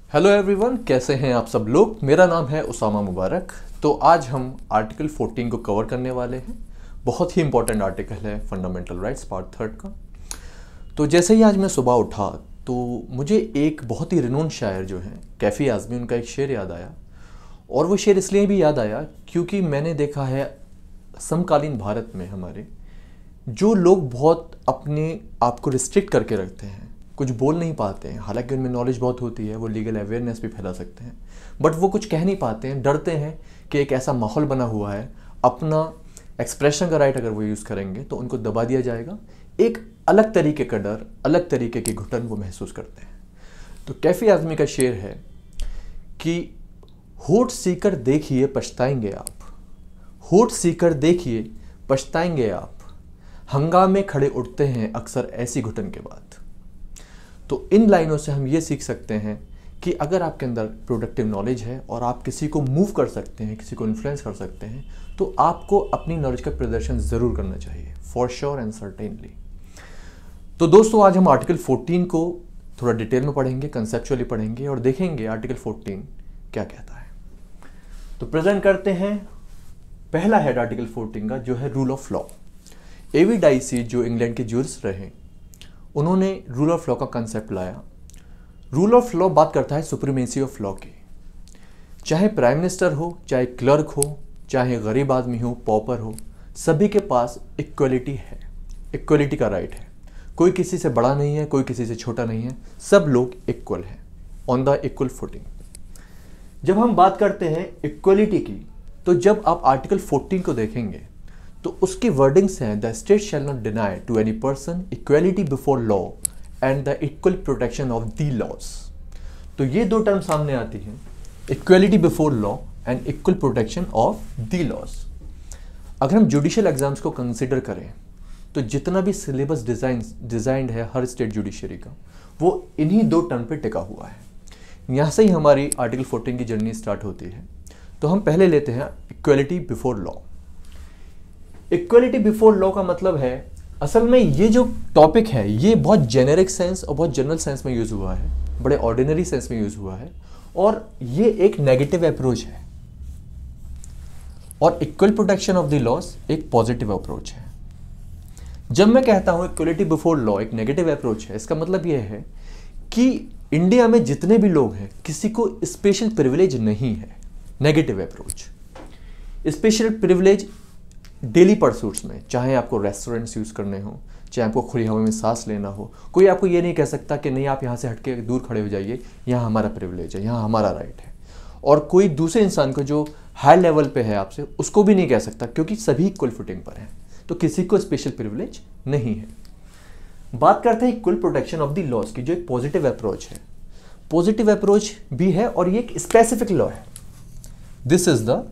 Hello everyone, कैसे हैं आप सब लोग। मेरा नाम है उसामा मुबारक। तो आज हम आर्टिकल 14 को कवर करने वाले हैं। बहुत ही इंपॉर्टेंट आर्टिकल है फंडामेंटल राइट्स पार्ट 3 का। तो जैसे ही आज मैं सुबह उठा तो मुझे एक बहुत ही रिनोन शायर जो हैं कैफ़ी आज़मी, उनका एक शेर याद आया। और वो शेर इसलिए भी याद आया क्योंकि मैंने देखा है समकालीन भारत में हमारे जो लोग बहुत अपने आप को रिस्ट्रिक्ट करके रखते हैं, कुछ बोल नहीं पाते हैं, हालांकि उनमें नॉलेज बहुत होती है, वो लीगल अवेयरनेस भी फैला सकते हैं, बट वो कुछ कह नहीं पाते हैं, डरते हैं कि एक ऐसा माहौल बना हुआ है, अपना एक्सप्रेशन का राइट अगर वो यूज़ करेंगे तो उनको दबा दिया जाएगा। एक अलग तरीके का डर, अलग तरीके की घुटन वो महसूस करते हैं। तो कैफ़ी आज़मी का शेर है कि होठ सीकर देखिए पछताएंगे आप, होठ सीकर देखिए पछताएंगे आप, हंगामे खड़े उठते हैं अक्सर ऐसी घुटन के बाद। तो इन लाइनों से हम ये सीख सकते हैं कि अगर आपके अंदर प्रोडक्टिव नॉलेज है और आप किसी को मूव कर सकते हैं, किसी को इन्फ्लुएंस कर सकते हैं, तो आपको अपनी नॉलेज का प्रदर्शन ज़रूर करना चाहिए, फॉर श्योर एंड सर्टेनली। तो दोस्तों, आज हम आर्टिकल 14 को थोड़ा डिटेल में पढ़ेंगे, कंसेप्चुअली पढ़ेंगे और देखेंगे आर्टिकल 14 क्या कहता है। तो प्रेजेंट करते हैं पहला हेड आर्टिकल 14 का, जो है rule of law. A V Dicey जो इंग्लैंड के ज्यूरिस्ट रहे, उन्होंने रूल ऑफ लॉ का कंसेप्ट लाया। रूल ऑफ लॉ बात करता है सुप्रीमेसी ऑफ लॉ की। चाहे प्राइम मिनिस्टर हो, चाहे क्लर्क हो, चाहे गरीब आदमी हो, पॉपर हो, सभी के पास इक्वलिटी है, इक्वलिटी का राइट है। कोई किसी से बड़ा नहीं है, कोई किसी से छोटा नहीं है, सब लोग इक्वल हैं, ऑन द इक्वल फुटिंग। जब हम बात करते हैं इक्वलिटी की, तो जब आप आर्टिकल 14 को देखेंगे तो उसकी वर्डिंग्स हैं, the state shall not deny to any person equality before law and the equal protection of the laws. तो ये दो टर्म सामने आती हैं, equality before law and equal protection of the laws. अगर हम जुडिशियल एग्जाम्स को कंसिडर करें तो जितना भी सिलेबस डिजाइंड है हर स्टेट जुडिशरी का, वो इन्हीं दो टर्म पे टिका हुआ है। यहाँ से ही हमारी आर्टिकल 14 की जर्नी स्टार्ट होती है। तो हम पहले लेते हैं equality before law. Equality before law का मतलब है, असल में ये जो टॉपिक है ये बहुत जेनेरिक सेंस और बहुत जनरल सेंस में यूज हुआ है, बड़े ऑर्डिनरी सेंस में यूज हुआ है, और ये एक नेगेटिव अप्रोच है। और equal protection of the laws एक पॉजिटिव अप्रोच है। जब मैं कहता हूं इक्वलिटी बिफोर लॉ एक नेगेटिव अप्रोच है, इसका मतलब यह है कि इंडिया में जितने भी लोग हैं किसी को स्पेशल प्रिविलेज नहीं है। Negative approach, special privilege daily pursuits में, चाहे आपको रेस्टोरेंट्स यूज़ करने हो, चाहे आपको खुली हवा में सांस लेना हो, कोई आपको ये नहीं कह सकता कि नहीं आप यहाँ से हटके दूर खड़े हो जाइए, यहाँ हमारा प्रिविलेज है, यहाँ हमारा राइट है। और कोई दूसरे इंसान को जो हाई लेवल पे है आपसे, उसको भी नहीं कह सकता, क्योंकि सभी इक्वल फुटिंग पर हैं। तो किसी को स्पेशल प्रिविलेज नहीं है। बात करते हैं equal protection of the laws की, जो एक पॉजिटिव अप्रोच है। पॉजिटिव अप्रोच भी है और ये एक स्पेसिफिक लॉ है। This is the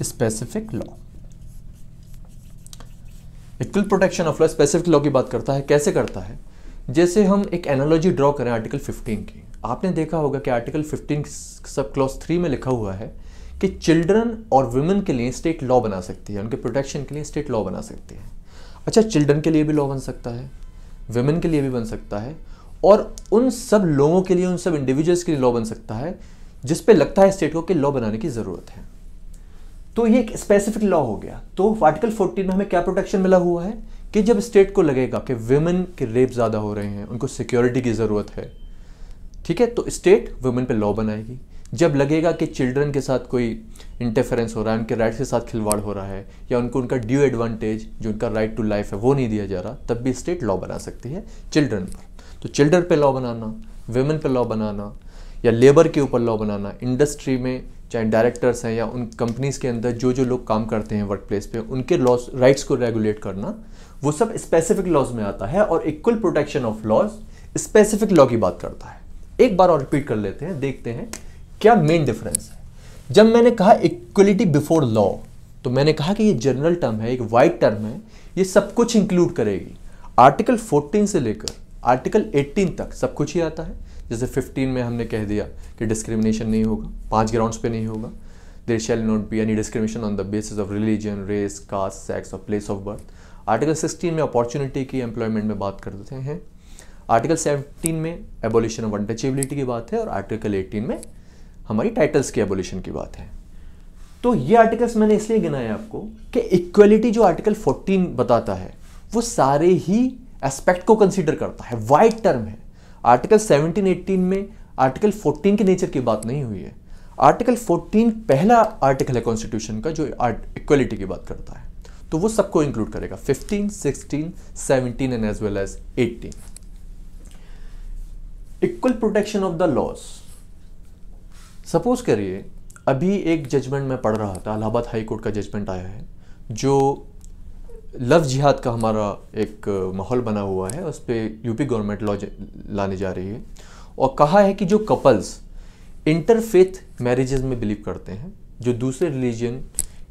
specific law. Equal protection of law specific law की बात करता है। कैसे करता है? जैसे हम एक एनालॉजी ड्रॉ करें आर्टिकल 15 की। आपने देखा होगा कि आर्टिकल 15 सब क्लॉज 3 में लिखा हुआ है कि चिल्ड्रन और वुमेन के लिए स्टेट लॉ बना सकती है, उनके प्रोटेक्शन के लिए स्टेट लॉ बना सकती है। अच्छा, चिल्ड्रन के लिए भी लॉ बन सकता है, वुमेन के लिए भी बन सकता है, और उन सब लोगों के लिए, उन सब इंडिविजुअल्स के लिए लॉ बन सकता है जिस पे लगता है स्टेट को कि लॉ बनाने की जरूरत है। तो ये एक स्पेसिफिक लॉ हो गया। तो आर्टिकल 14 में हमें क्या प्रोटेक्शन मिला हुआ है कि जब स्टेट को लगेगा कि वुमेन के रेप ज़्यादा हो रहे हैं, उनको सिक्योरिटी की ज़रूरत है, ठीक है, तो स्टेट वुमेन पे लॉ बनाएगी। जब लगेगा कि चिल्ड्रन के साथ कोई इंटरफेरेंस हो रहा है, उनके राइट्स के साथ खिलवाड़ हो रहा है, या उनको उनका ड्यू एडवांटेज जो उनका राइट टू लाइफ है वो नहीं दिया जा रहा, तब भी स्टेट लॉ बना सकती है चिल्ड्रन पर। तो चिल्ड्रन पे लॉ बनाना, वुमेन पे लॉ बनाना, या लेबर के ऊपर लॉ बनाना, इंडस्ट्री में चाहे डायरेक्टर्स हैं या उन कंपनीज के अंदर जो जो लोग काम करते हैं वर्क प्लेस पे, उनके लॉज राइट्स को रेगुलेट करना, वो सब स्पेसिफिक लॉज में आता है। और equal protection of laws specific law की बात करता है। एक बार और रिपीट कर लेते हैं, देखते हैं क्या मेन डिफरेंस है। जब मैंने कहा इक्वलिटी बिफोर लॉ, तो मैंने कहा कि ये जनरल टर्म है, एक वाइड टर्म है, ये सब कुछ इंक्लूड करेगी। आर्टिकल 14 से लेकर आर्टिकल 18 तक सब कुछ ही आता है। जैसे 15 में हमने कह दिया कि डिस्क्रिमिनेशन नहीं होगा, 5 ग्राउंड्स पे नहीं होगा। There shall not be any discrimination on the basis of religion, race, caste, sex और प्लेस ऑफ बर्थ। आर्टिकल 16 में अपॉर्चुनिटी की एम्प्लॉयमेंट में बात करते हैं। आर्टिकल 17 में एबोलिशन ऑफ अनटचेबिलिटी की बात है और आर्टिकल 18 में हमारी टाइटल्स की एबोलिशन की बात है। तो ये आर्टिकल्स मैंने इसलिए गिनाए आपको कि इक्वलिटी जो आर्टिकल 14 बताता है वो सारे ही एस्पेक्ट को कंसीडर करता है, वाइड टर्म है। आर्टिकल 17-18 में आर्टिकल 14 के नेचर की बात नहीं हुई है। आर्टिकल 14 पहला आर्टिकल है कॉन्स्टिट्यूशन का जो इक्वलिटी की बात करता है, तो वो सबको इंक्लूड करेगा, 15, 16, 17 and as well as 18। Equal protection of the laws. Suppose करिए अभी एक जजमेंट में पढ़ रहा था, इलाहाबाद हाई कोर्ट का जजमेंट आया है जो लव जिहाद का हमारा एक माहौल बना हुआ है, उस पर यूपी गवर्नमेंट लॉ लाने जा रही है और कहा है कि जो कपल्स इंटरफेथ मैरिजेस में बिलीव करते हैं, जो दूसरे रिलीजन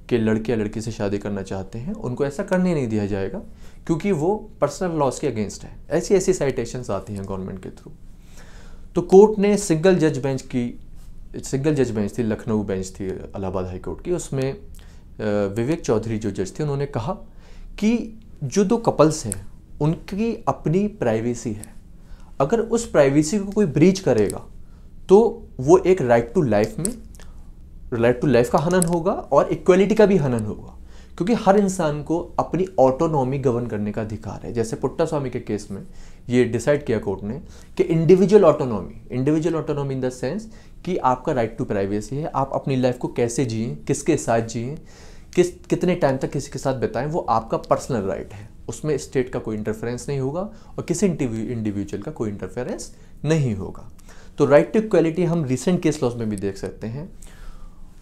के लड़के या लड़की से शादी करना चाहते हैं, उनको ऐसा करने नहीं दिया जाएगा क्योंकि वो पर्सनल लॉज के अगेंस्ट है। ऐसी ऐसी साइटेशंस आती हैं गवर्नमेंट के थ्रू। तो कोर्ट ने सिंगल जज बेंच थी, लखनऊ बेंच थी इलाहाबाद हाई कोर्ट की, उसमें विवेक चौधरी जो जज थे उन्होंने कहा कि जो दो कपल्स हैं उनकी अपनी प्राइवेसी है, अगर उस प्राइवेसी को कोई ब्रीच करेगा तो वो एक राइट टू लाइफ का हनन होगा और इक्वलिटी का भी हनन होगा, क्योंकि हर इंसान को अपनी ऑटोनॉमी गवर्न करने का अधिकार है। जैसे पुट्टा स्वामी के केस में ये डिसाइड किया कोर्ट ने कि individual autonomy in the sense कि आपका राइट टू प्राइवेसी है, आप अपनी लाइफ को कैसे जिएं, किसके साथ जिएं, कितने टाइम तक किसी के साथ बिताएं, वो आपका पर्सनल राइट है। उसमें स्टेट का कोई इंटरफेरेंस नहीं होगा और किसी इंडिविजुअल का कोई इंटरफेरेंस नहीं होगा। तो राइट टू इक्वलिटी हम रिसेंट केस लॉज में भी देख सकते हैं।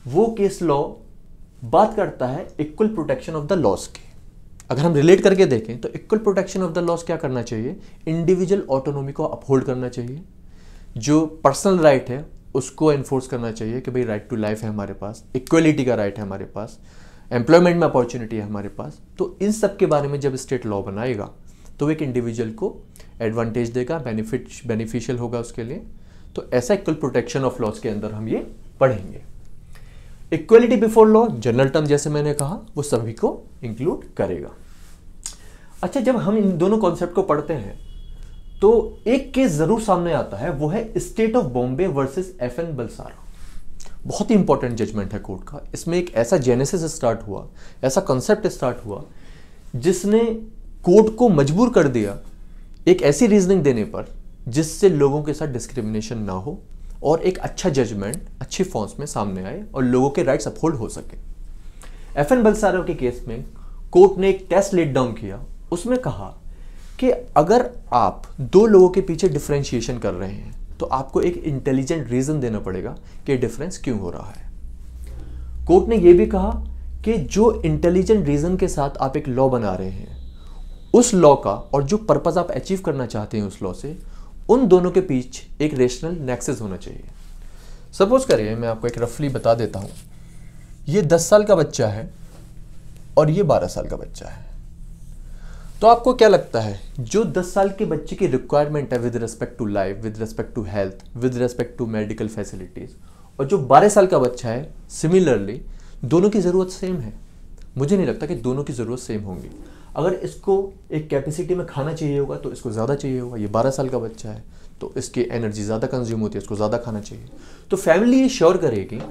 वो केस लॉ बात करता है equal protection of the laws की। अगर हम रिलेट करके देखें तो equal protection of the laws क्या करना चाहिए, इंडिविजुअल ऑटोनॉमी को अपहोल्ड करना चाहिए, जो पर्सनल राइट है उसको एनफोर्स करना चाहिए कि भाई राइट टू लाइफ है हमारे पास, इक्वलिटी का राइट है हमारे पास, एम्प्लॉयमेंट में अपॉर्चुनिटी है हमारे पास। तो इन सब के बारे में जब स्टेट लॉ बनाएगा तो एक इंडिविजुअल को एडवांटेज देगा, बेनिफिशियल होगा उसके लिए। तो ऐसा इक्वल प्रोटेक्शन ऑफ लॉज के अंदर हम ये पढ़ेंगे। Equality before law general term जैसे मैंने कहा वो सभी को इंक्लूड करेगा। अच्छा, जब हम इन दोनों कॉन्सेप्ट को पढ़ते हैं तो एक केस जरूर सामने आता है, वो है state of Bombay versus FN Balsara. बहुत ही इंपॉर्टेंट जजमेंट है कोर्ट का। इसमें एक ऐसा जेनेसिस स्टार्ट हुआ, ऐसा कॉन्सेप्ट स्टार्ट हुआ जिसने कोर्ट को मजबूर कर दिया एक ऐसी रीजनिंग देने पर जिससे लोगों के साथ डिस्क्रिमिनेशन ना हो और एक अच्छा जजमेंट अच्छी फॉर्म्स में सामने आए और लोगों के राइट्स अपहोल्ड हो सके। FN बलसारा के केस में कोर्ट ने एक टेस्ट लेट डाउन किया। उसमें कहा कि अगर आप दो लोगों के पीछे डिफरेंशिएशन कर रहे हैं तो आपको एक इंटेलिजेंट रीजन देना पड़ेगा कि डिफरेंस क्यों हो रहा है। कोर्ट ने यह भी कहा कि जो इंटेलिजेंट रीजन के साथ आप एक लॉ बना रहे हैं, उस लॉ का और जो पर्पस आप अचीव करना चाहते हैं उस लॉ से, उन दोनों के बीच एक रेशनल नेक्सस होना चाहिए। सपोज करिए मैं आपको एक रफली बता देता हूं, ये 10 साल का बच्चा है और ये 12 साल का बच्चा है। तो आपको क्या लगता है, जो 10 साल के बच्चे की रिक्वायरमेंट है with respect to life, with respect to health, with respect to medical facilities, और जो 12 साल का बच्चा है, सिमिलरली दोनों की ज़रूरत सेम है? मुझे नहीं लगता कि दोनों की ज़रूरत सेम होंगी। अगर इसको एक कैपेसिटी में खाना चाहिए होगा तो इसको ज़्यादा चाहिए होगा। ये 12 साल का बच्चा है तो इसकी एनर्जी ज़्यादा कंज्यूम होती है, इसको ज़्यादा खाना चाहिए। तो फैमिली ये श्योर करेगी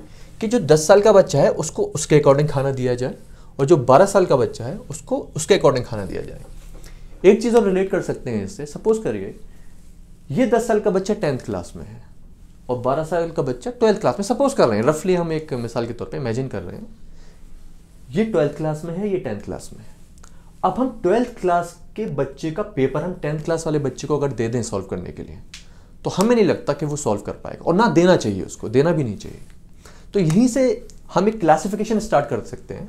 कि जो 10 साल का बच्चा है उसको उसके अकॉर्डिंग खाना दिया जाए और जो 12 साल का बच्चा है उसको उसके अकॉर्डिंग खाना दिया जाए। एक चीज़ और रिलेट कर सकते हैं इससे। सपोज करिए ये 10 साल का बच्चा 10th क्लास में है और 12 साल का बच्चा 12th क्लास में। सपोज कर रहे हैं, रफली हम एक मिसाल के तौर पे इमेजिन कर रहे हैं, ये 12th क्लास में है, ये 10th क्लास में है। अब हम 12th क्लास के बच्चे का पेपर हम 10th क्लास वाले बच्चे को अगर दे दें सॉल्व करने के लिए, तो हमें नहीं लगता कि वो सॉल्व कर पाएगा, और ना देना चाहिए, उसको देना भी नहीं चाहिए। तो यहीं से हम एक क्लासिफिकेशन स्टार्ट कर सकते हैं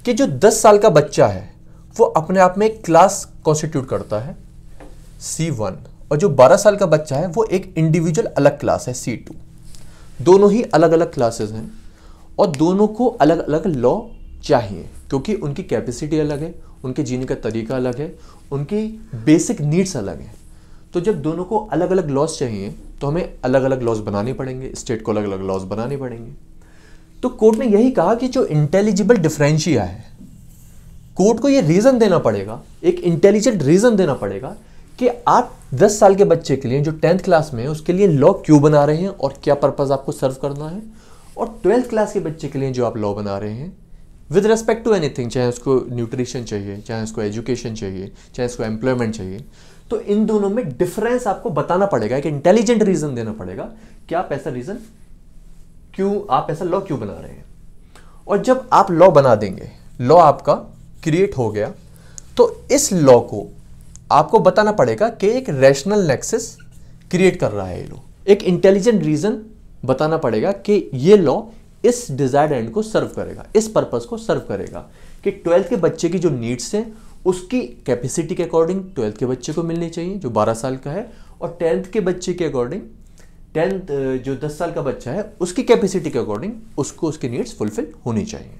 कि जो 10 साल का बच्चा है वो अपने आप में एक क्लास कॉन्स्टिट्यूट करता है C1, और जो 12 साल का बच्चा है वो एक इंडिविजुअल अलग क्लास है C2। दोनों ही अलग अलग क्लासेस हैं और दोनों को अलग अलग लॉ चाहिए, क्योंकि उनकी कैपेसिटी अलग है, उनके जीने का तरीका अलग है, उनकी बेसिक नीड्स अलग हैं। तो जब दोनों को अलग अलग लॉज चाहिए तो हमें अलग अलग लॉज बनाने पड़ेंगे, स्टेट को अलग अलग लॉज बनाने पड़ेंगे। तो कोर्ट ने यही कहा कि जो इंटेलिजिबल डिफरेंशिया है, कोर्ट को ये रीजन देना पड़ेगा, एक इंटेलिजेंट रीजन देना पड़ेगा कि आप 10 साल के बच्चे के लिए जो 10th क्लास में है उसके लिए लॉ क्यों बना रहे हैं और क्या पर्पस आपको सर्व करना है, और 12th क्लास के बच्चे के लिए जो आप लॉ बना रहे हैं विद रेस्पेक्ट टू एनीथिंग, चाहे उसको न्यूट्रिशन चाहिए, चाहे उसको एजुकेशन चाहिए, चाहे उसको एम्प्लॉयमेंट चाहिए, तो इन दोनों में डिफरेंस आपको बताना पड़ेगा, एक इंटेलिजेंट रीजन देना पड़ेगा कि आप ऐसा रीजन क्यों, आप ऐसा लॉ क्यों बना रहे हैं। और जब आप लॉ बना देंगे, लॉ आपका क्रिएट हो गया, तो इस लॉ को आपको बताना पड़ेगा कि एक रैशनल नेक्सस क्रिएट कर रहा है ये लॉ, एक इंटेलिजेंट रीजन बताना पड़ेगा कि ये लॉ इस डिजायर्ड एंड को सर्व करेगा, इस पर्पस को सर्व करेगा कि 12th के बच्चे की जो नीड्स हैं उसकी कैपेसिटी के अकॉर्डिंग 12th के बच्चे को मिलनी चाहिए जो 12 साल का है, और 10th के बच्चे के अकॉर्डिंग 10th जो 10 साल का बच्चा है उसकी कैपेसिटी के अकॉर्डिंग उसको उसकी नीड्स फुलफिल होनी चाहिए।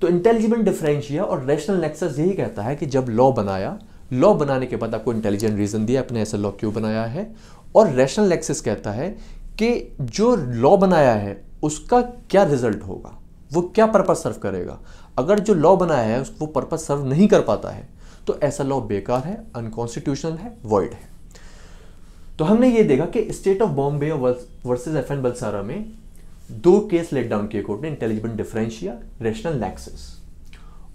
तो इंटेलिजिबल डिफरेंशिया और रैशनल नेक्सस यही कहता है कि जब लॉ बनाया, लॉ बनाने के बाद आपको इंटेलिजेंट रीजन दिया आपने ऐसा लॉ क्यों बनाया है, और रैशनल नेक्सस कहता है कि जो लॉ बनाया है उसका क्या रिजल्ट होगा, वो क्या पर्पस सर्व करेगा। अगर जो लॉ बनाया है वो पर्पस सर्व नहीं कर पाता है तो ऐसा लॉ बेकार है, अनकॉन्स्टिट्यूशनल है, वॉइड है। तो हमने ये देखा कि state of Bombay versus FN Balsara में 2 केस लेट डाउन किए कोर्ट ने, इंटेलिजिबल डिफरेंशिया, रैशनल नेक्सस।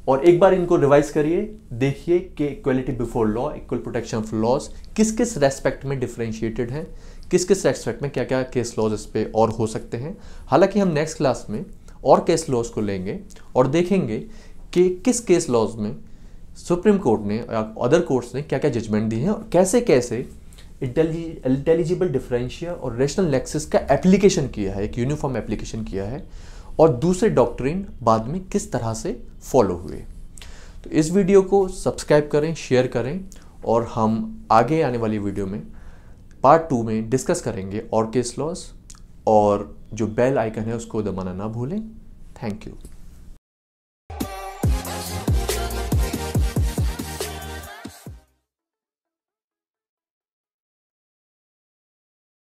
और एक बार इनको रिवाइज करिए, देखिए कि equality before law, equal protection of laws किस किस रेस्पेक्ट में डिफरेंशिएटेड है, किस किस रेस्पेक्ट में क्या क्या केस लॉज इस पे और हो सकते हैं। हालांकि हम नेक्स्ट क्लास में और केस लॉज को लेंगे और देखेंगे कि किस केस लॉज में सुप्रीम कोर्ट ने या अदर कोर्ट्स ने क्या क्या जजमेंट दी हैं और कैसे कैसे इंटेलिजिबल डिफरेंशिया और रैशनल नेक्सस का एप्लीकेशन किया है, एक यूनिफॉर्म एप्लीकेशन किया है, और दूसरे डॉक्ट्रिन बाद में किस तरह से फॉलो हुए। तो इस वीडियो को सब्सक्राइब करें, शेयर करें, और हम आगे आने वाली वीडियो में पार्ट 2 में डिस्कस करेंगे और केस लॉज, और जो बेल आइकन है उसको दबाना ना भूलें। Thank you.